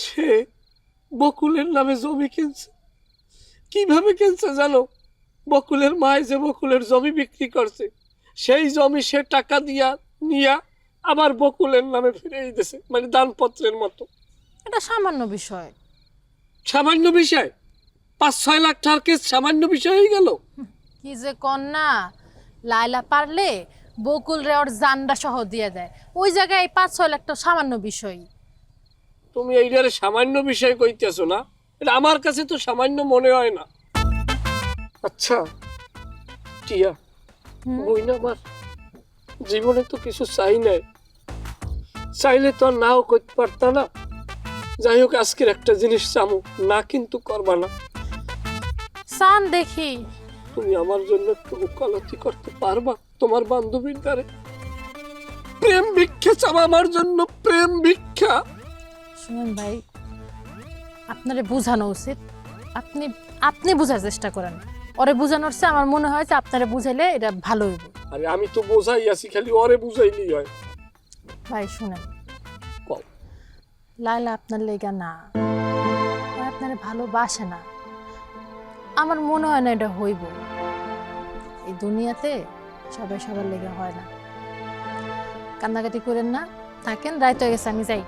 সে বকুলের নামে জমি কিনছে। কিভাবে কিনছে জানো? বকুলের মায় যে বকুলের জমি বিক্রি করছে, সেই জমি সে টাকা দিয়া নিয়া আবার বকুলের নামে ফিরিয়ে দিয়েছে, মানে দানপত্রের মতো। এটা সামান্য বিষয়। সামান্য বিষয়? 5-6 লাখ টাকার কেস সামান্য বিষয় হয়ে গেল? কি যে কন্যা, লাইলা পারলে বকুল রে ওর জান্ডা সহ দিয়ে দেয়, ওই জায়গায় 5-6 লাখ তো সামান্য বিষয়। তুমি এইটারে সামান্য বিষয় কইতেছো না? এটা আমার কাছে তো সামান্য মনে হয় না। আচ্ছা টিয়া, বই না আমার জীবনে তো কিছু চাই নাই, চাইলে তো আর নাও করতে পারতা না। যাই হোক, আজকের একটা জিনিস চামু, না কিন্তু করবা না। সান দেখি। তুমি আমার জন্য একটু উকালতি করতে পারবা তোমার বান্ধবীর দ্বারে? প্রেম ভিক্ষা চাওয়া আমার জন্য, প্রেম ভিক্ষা। শুনুন ভাই, আপনারে বোঝানো উচিত। আপনি আপনি বোঝার চেষ্টা করেন। ওরে বোঝানোর চেয়ে আমার মনে হয় যে আপনারে বুঝাইলে এটা ভালো হইব। আরে আমি তো বোঝাই আছি, খালি ওরে বুঝাইলেই হয়। ভাই শুনেন, কও। লাইলা আপনার লেগা না, ও আপনারে ভালোবাসে না। আমার মনে হয় না এটা হইব। এই দুনিয়াতে সবাই সবার লেগে হয় না। কান্নাকাটি করেন না, থাকেন, রাত হয়ে গেছে, আমি যাই।